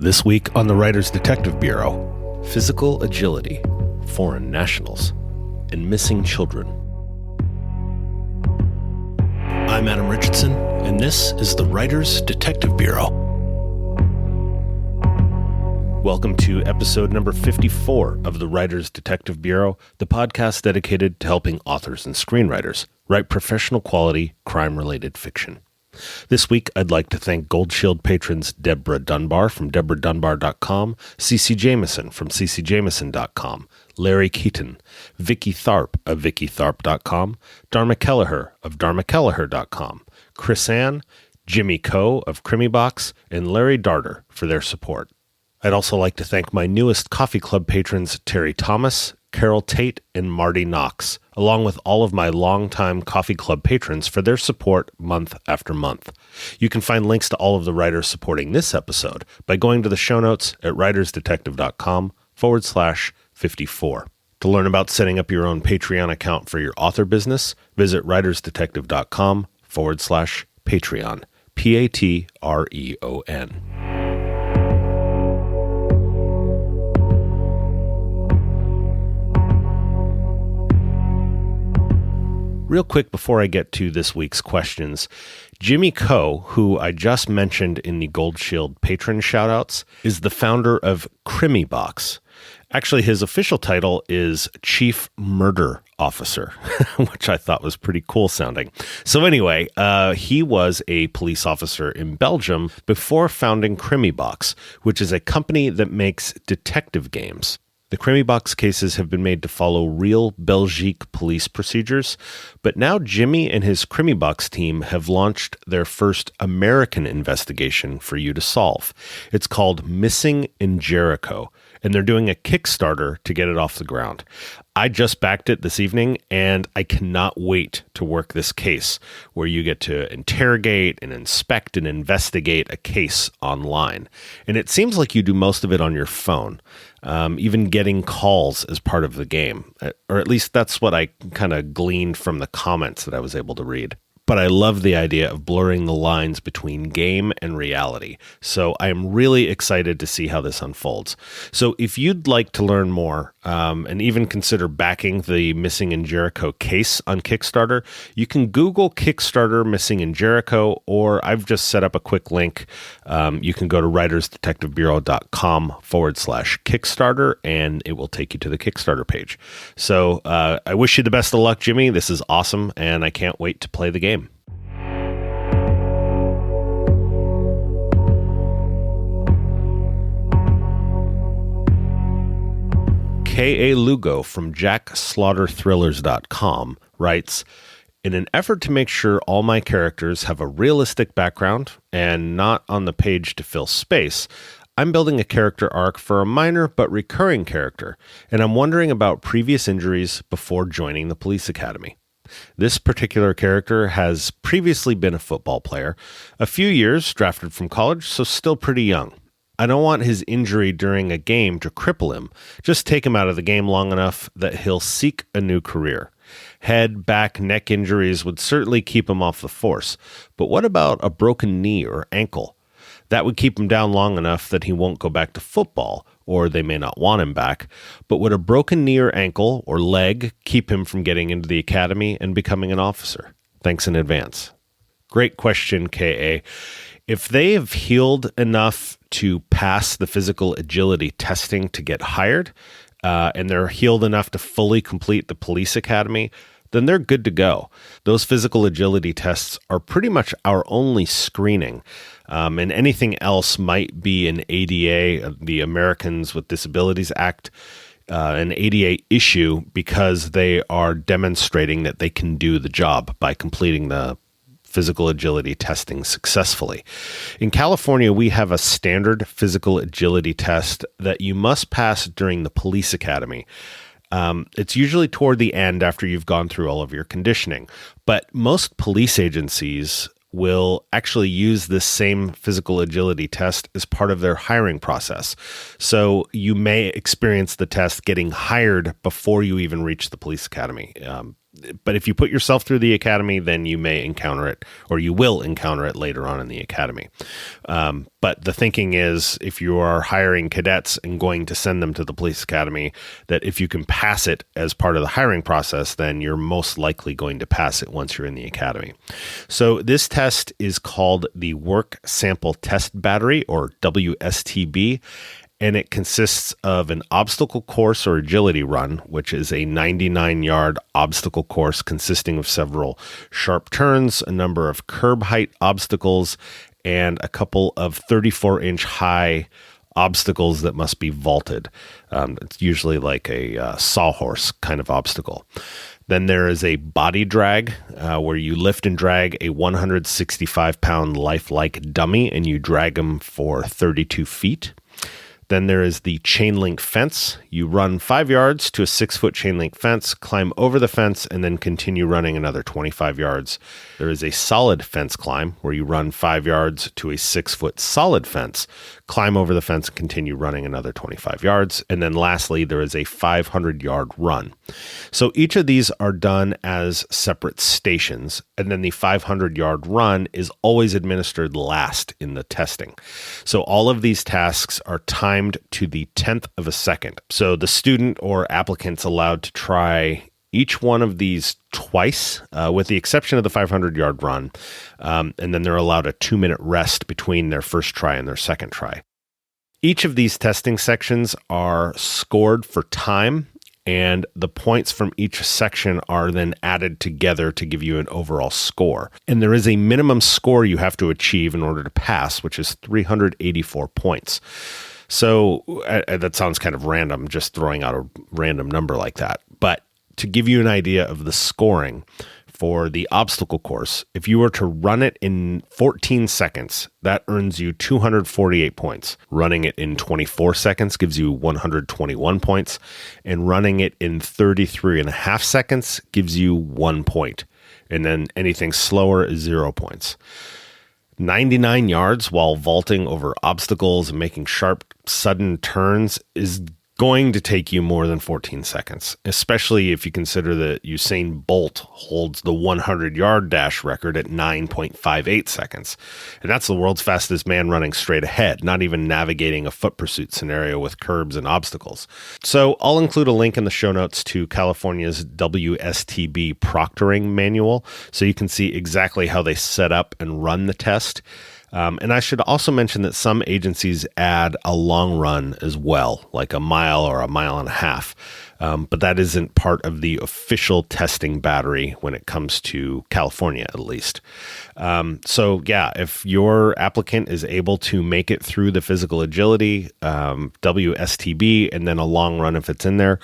This week on the Writers Detective Bureau, physical agility, foreign nationals, and missing children. I'm Adam Richardson, and this is the Writers Detective Bureau. Welcome to episode number 54 of the Writers Detective Bureau, the podcast dedicated to helping authors and screenwriters write professional quality, crime-related fiction. This week, I'd like to thank Gold Shield patrons Deborah Dunbar from DeborahDunbar.com, CC Jameson from CCJameson.com, Larry Keaton, Vicky Tharp of VickyTharp.com, Dharma Kelleher of DharmaKelleher.com, Chris Ann, Jimmy Coe of CrimyBox, and Larry Darter for their support. I'd also like to thank my newest Coffee Club patrons Terry Thomas, Carol Tate, and Marty Knox, along with all of my longtime Coffee Club patrons for their support month after month. You can find links to all of the writers supporting this episode by going to the show notes at writersdetective.com/54. To learn about setting up your own Patreon account for your author business, visit writersdetective.com/Patreon, Patreon. Real quick before I get to this week's questions, Jimmy Coe, who I just mentioned in the Gold Shield patron shoutouts, is the founder of CrimyBox. Actually, his official title is Chief Murder Officer, which I thought was pretty cool sounding. So anyway, he was a police officer in Belgium before founding CrimyBox, which is a company that makes detective games. The CrimyBox cases have been made to follow real Belgique police procedures, but now Jimmy and his CrimyBox team have launched their first American investigation for you to solve. It's called Missing in Jericho, and they're doing a Kickstarter to get it off the ground. I just backed it this evening, and I cannot wait to work this case, where you get to interrogate and inspect and investigate a case online. And it seems like you do most of it on your phone, even getting calls as part of the game. Or at least that's what I kind of gleaned from the comments that I was able to read. But I love the idea of blurring the lines between game and reality. So I am really excited to see how this unfolds. So if you'd like to learn more and even consider backing the Missing in Jericho case on Kickstarter, you can Google Kickstarter Missing in Jericho, or I've just set up a quick link. You can go to writersdetectivebureau.com/Kickstarter, and it will take you to the Kickstarter page. So I wish you the best of luck, Jimmy. This is awesome, and I can't wait to play the game. K.A. Lugo from JackSlaughterThrillers.com writes, in an effort to make sure all my characters have a realistic background and not on the page to fill space, I'm building a character arc for a minor but recurring character, and I'm wondering about previous injuries before joining the police academy. This particular character has previously been a football player, a few years drafted from college, so still pretty young. I don't want his injury during a game to cripple him. Just take him out of the game long enough that he'll seek a new career. Head, back, neck injuries would certainly keep him off the force. But what about a broken knee or ankle? That would keep him down long enough that he won't go back to football, or they may not want him back. But would a broken knee or ankle or leg keep him from getting into the academy and becoming an officer? Thanks in advance. Great question, K.A. If they have healed enough to pass the physical agility testing to get hired, and they're healed enough to fully complete the police academy, then they're good to go. Those physical agility tests are pretty much our only screening. And anything else might be an ADA, the Americans with Disabilities Act, an ADA issue because they are demonstrating that they can do the job by completing the physical agility testing successfully. In California, we have a standard physical agility test that you must pass during the police academy. It's usually toward the end after you've gone through all of your conditioning, but most police agencies will actually use this same physical agility test as part of their hiring process. So you may experience the test getting hired before you even reach the police academy. But if you put yourself through the academy, then you may encounter it, or you will encounter it later on in the academy. But the thinking is, if you are hiring cadets and going to send them to the police academy, that if you can pass it as part of the hiring process, then you're most likely going to pass it once you're in the academy. So this test is called the Work Sample Test Battery, or WSTB. And it consists of an obstacle course or agility run, which is a 99-yard obstacle course consisting of several sharp turns, a number of curb height obstacles, and a couple of 34-inch high obstacles that must be vaulted. It's usually like a sawhorse kind of obstacle. Then there is a body drag where you lift and drag a 165-pound lifelike dummy, and you drag them for 32 feet. Then there is the chain link fence. You run 5 yards to a 6-foot chain link fence, climb over the fence, and then continue running another 25 yards. There is a solid fence climb where you run 5 yards to a 6-foot solid fence, climb over the fence, and continue running another 25 yards. And then lastly, there is a 500-yard run. So each of these are done as separate stations, and then the 500-yard run is always administered last in the testing. So all of these tasks are timed to the 10th of a second. So the student or applicant's allowed to try each one of these twice, with the exception of the 500-yard run, and then they're allowed a 2-minute rest between their first try and their second try. Each of these testing sections are scored for time, and the points from each section are then added together to give you an overall score. And there is a minimum score you have to achieve in order to pass, which is 384 points. So that sounds kind of random, just throwing out a random number like that. But to give you an idea of the scoring for the obstacle course, if you were to run it in 14 seconds, that earns you 248 points. Running it in 24 seconds gives you 121 points. And running it in 33 and a half seconds gives you 1 point. And then anything slower is 0 points. 99 yards while vaulting over obstacles and making sharp, sudden turns is going to take you more than 14 seconds, especially if you consider that Usain Bolt holds the 100-yard dash record at 9.58 seconds. And that's the world's fastest man running straight ahead, not even navigating a foot pursuit scenario with curbs and obstacles. So I'll include a link in the show notes to California's WSTB proctoring manual, so you can see exactly how they set up and run the test. And I should also mention that some agencies add a long run as well, like a mile or a mile and a half. But that isn't part of the official testing battery when it comes to California, at least. So yeah, if your applicant is able to make it through the physical agility, WSTB, and then a long run if it's in there,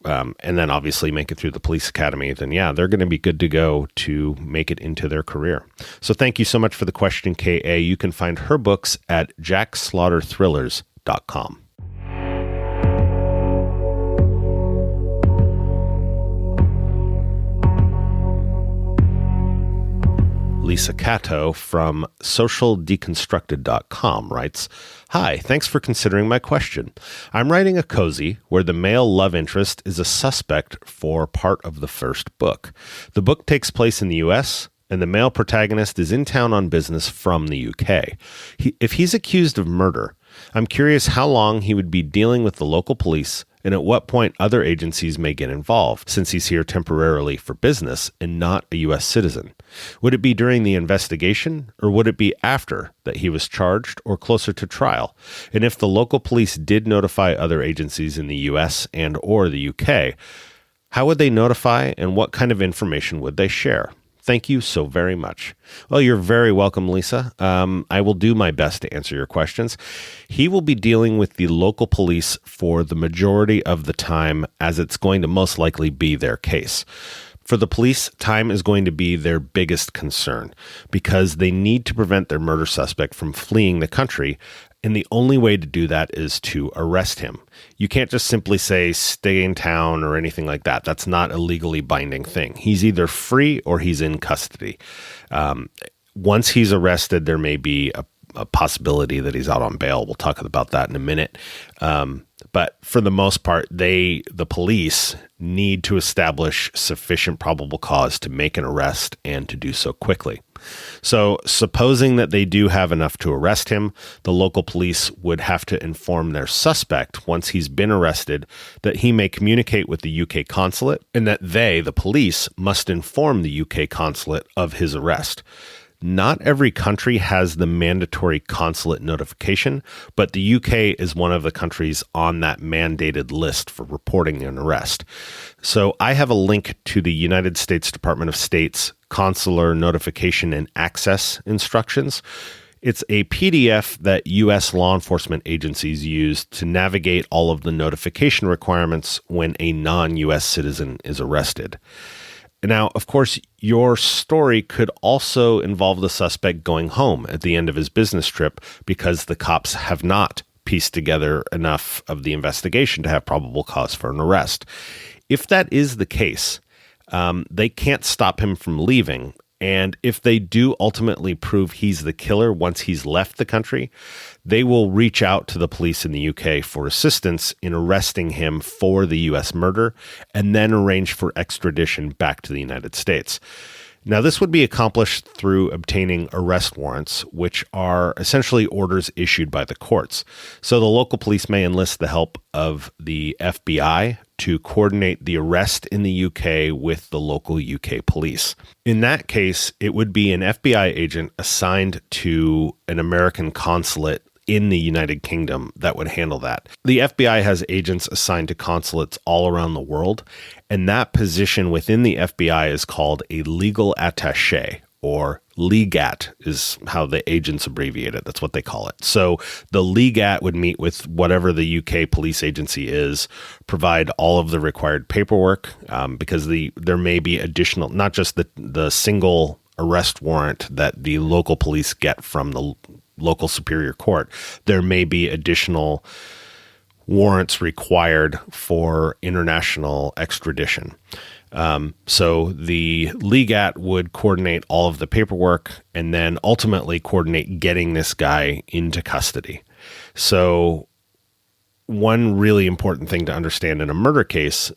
and then obviously make it through the police academy, then yeah, they're going to be good to go to make it into their career. So thank you so much for the question, K.A. You can find her books at jackslaughterthrillers.com. Lisa Cato from socialdeconstructed.com writes, "Hi, thanks for considering my question. I'm writing a cozy where the male love interest is a suspect for part of the first book. The book takes place in the U.S., and the male protagonist is in town on business from the UK. If he's accused of murder, I'm curious how long he would be dealing with the local police and at what point other agencies may get involved, since he's here temporarily for business and not a U.S. citizen. Would it be during the investigation, or would it be after that he was charged or closer to trial? And if the local police did notify other agencies in the U.S. and or the UK, how would they notify and what kind of information would they share? Thank you so very much." Well, you're very welcome, Lisa. I will do my best to answer your questions. He will be dealing with the local police for the majority of the time, as it's going to most likely be their case. For the police, time is going to be their biggest concern because they need to prevent their murder suspect from fleeing the country, and the only way to do that is to arrest him. You can't just simply say, stay in town or anything like that. That's not a legally binding thing. He's either free or he's in custody. Once he's arrested, there may be a possibility that he's out on bail. We'll talk about that in a minute. But for the most part, the police need to establish sufficient probable cause to make an arrest and to do so quickly. So supposing that they do have enough to arrest him, the local police would have to inform their suspect once he's been arrested that he may communicate with the UK consulate and that they, the police, must inform the UK consulate of his arrest. Not every country has the mandatory consulate notification, but the UK is one of the countries on that mandated list for reporting an arrest. So I have a link to the United States Department of State's consular notification and access instructions. It's a PDF that U.S. law enforcement agencies use to navigate all of the notification requirements when a non-U.S. citizen is arrested. Now, of course, your story could also involve the suspect going home at the end of his business trip because the cops have not pieced together enough of the investigation to have probable cause for an arrest. If that is the case, they can't stop him from leaving. And if they do ultimately prove he's the killer once he's left the country, they will reach out to the police in the UK for assistance in arresting him for the US murder and then arrange for extradition back to the United States. Now, this would be accomplished through obtaining arrest warrants, which are essentially orders issued by the courts. So the local police may enlist the help of the FBI to coordinate the arrest in the UK with the local UK police. In that case, it would be an FBI agent assigned to an American consulate in the United Kingdom that would handle that. The FBI has agents assigned to consulates all around the world, and that position within the FBI is called a legal attaché, or LEGAT is how the agents abbreviate it. That's what they call it. So the LEGAT would meet with whatever the UK police agency is, provide all of the required paperwork, because there may be additional, not just the single arrest warrant that the local police get from the local superior court. There may be additional warrants required for international extradition. So the LEGAT would coordinate all of the paperwork and then ultimately coordinate getting this guy into custody. So one really important thing to understand in a murder case,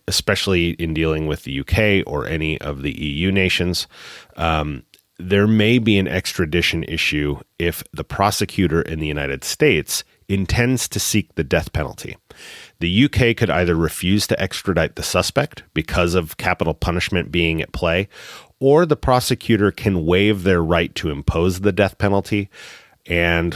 especially in dealing with the UK or any of the EU nations, there may be an extradition issue if the prosecutor in the United States intends to seek the death penalty. The UK could either refuse to extradite the suspect because of capital punishment being at play, or the prosecutor can waive their right to impose the death penalty. And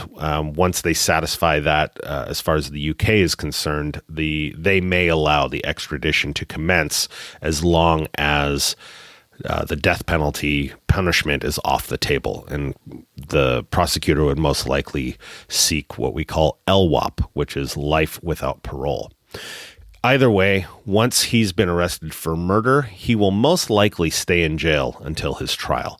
once they satisfy that, as far as the UK is concerned, they may allow the extradition to commence as long as the death penalty punishment is off the table, and the prosecutor would most likely seek what we call LWOP, which is life without parole. Either way, once he's been arrested for murder, he will most likely stay in jail until his trial.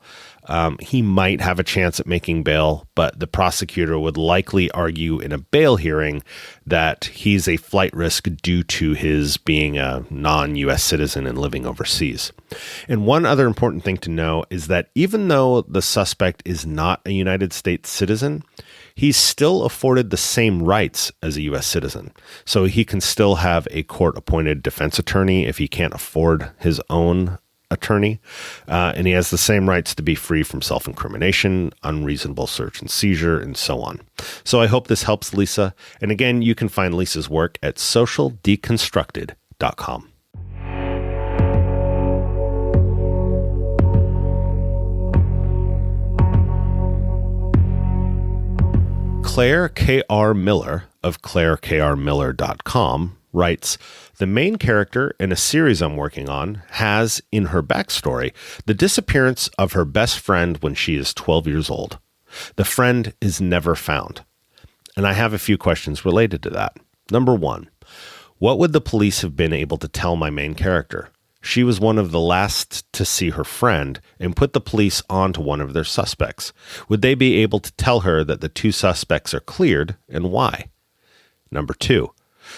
He might have a chance at making bail, but the prosecutor would likely argue in a bail hearing that he's a flight risk due to his being a non-U.S. citizen and living overseas. And one other important thing to know is that even though the suspect is not a United States citizen, he's still afforded the same rights as a U.S. citizen. So he can still have a court-appointed defense attorney if he can't afford his own attorney, and he has the same rights to be free from self-incrimination, unreasonable search and seizure, and so on. So I hope this helps Lisa. And again, you can find Lisa's work at socialdeconstructed.com. Claire K.R. Miller of ClaireKRMiller.com writes, the main character in a series I'm working on has, in her backstory, the disappearance of her best friend when she is 12 years old. The friend is never found. And I have a few questions related to that. Number one, what would the police have been able to tell my main character? She was one of the last to see her friend and put the police on to one of their suspects. Would they be able to tell her that the two suspects are cleared and why? Number two,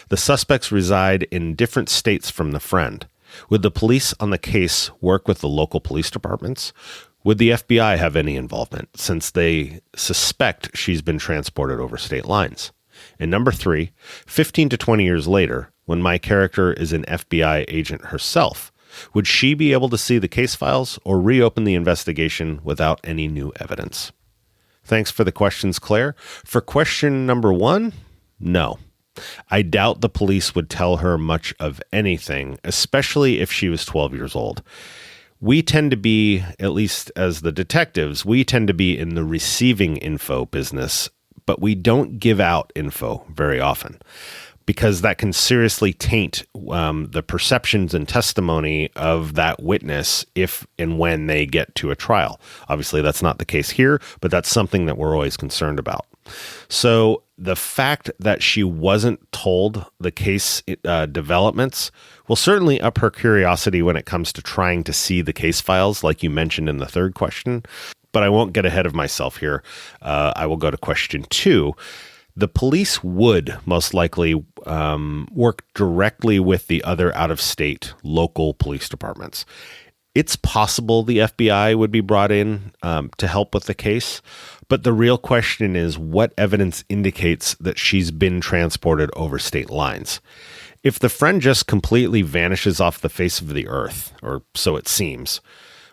the suspects reside in different states from the friend. Would the police on the case work with the local police departments? Would the FBI have any involvement since they suspect she's been transported over state lines? And number 3, 15 to 20 years later, when my character is an FBI agent herself, would she be able to see the case files or reopen the investigation without any new evidence? Thanks for the questions, Claire. For question number 1, no. I doubt the police would tell her much of anything, especially if she was 12 years old. We tend to be, at least as the detectives, we tend to be in the receiving info business, but we don't give out info very often because that can seriously taint the perceptions and testimony of that witness if and when they get to a trial. Obviously, that's not the case here, but that's something that we're always concerned about. So the fact that she wasn't told the case developments will certainly up her curiosity when it comes to trying to see the case files, like you mentioned in the third question. But I won't get ahead of myself here. I will go to question 2. The police would most likely work directly with the other out-of-state local police departments. It's possible the FBI would be brought in to help with the case, but the real question is what evidence indicates that she's been transported over state lines. If the friend just completely vanishes off the face of the earth, or so it seems,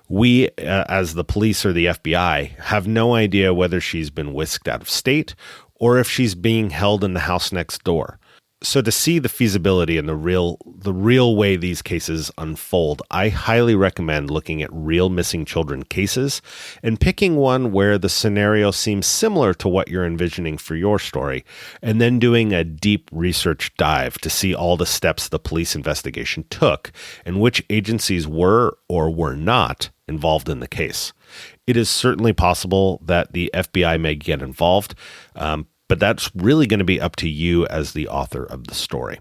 we, as the police or the FBI, have no idea whether she's been whisked out of state or if she's being held in the house next door. So to see the feasibility and the real way these cases unfold, I highly recommend looking at real missing children cases and picking one where the scenario seems similar to what you're envisioning for your story, and then doing a deep research dive to see all the steps the police investigation took and which agencies were or were not involved in the case. It is certainly possible that the FBI may get involved, but that's really going to be up to you as the author of the story.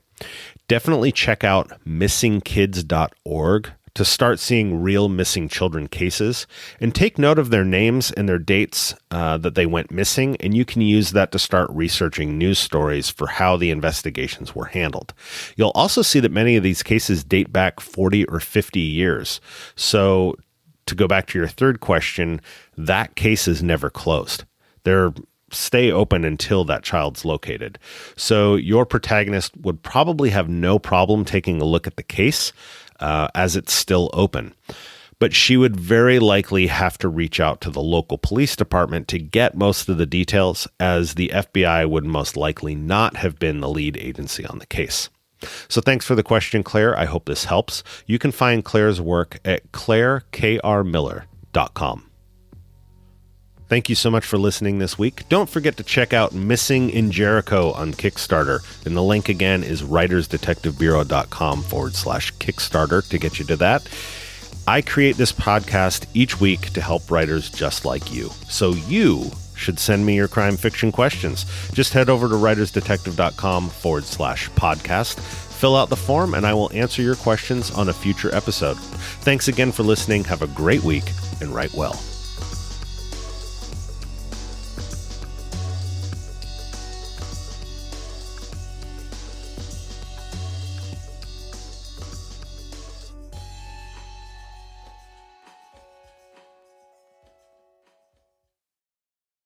Definitely check out missingkids.org to start seeing real missing children cases, and take note of their names and their dates that they went missing, and you can use that to start researching news stories for how the investigations were handled. You'll also see that many of these cases date back 40 or 50 years. So to go back to your third question, that case is never closed. They're stay open until that child's located. So your protagonist would probably have no problem taking a look at the case as it's still open. But she would very likely have to reach out to the local police department to get most of the details, as the FBI would most likely not have been the lead agency on the case. So thanks for the question, Claire. I hope this helps. You can find Claire's work at clairekrmiller.com. Thank you so much for listening this week. Don't forget to check out Missing in Jericho on Kickstarter. And the link again is writersdetectivebureau.com/Kickstarter to get you to that. I create this podcast each week to help writers just like you. So you should send me your crime fiction questions. Just head over to writersdetective.com/podcast. Fill out the form and I will answer your questions on a future episode. Thanks again for listening. Have a great week and write well.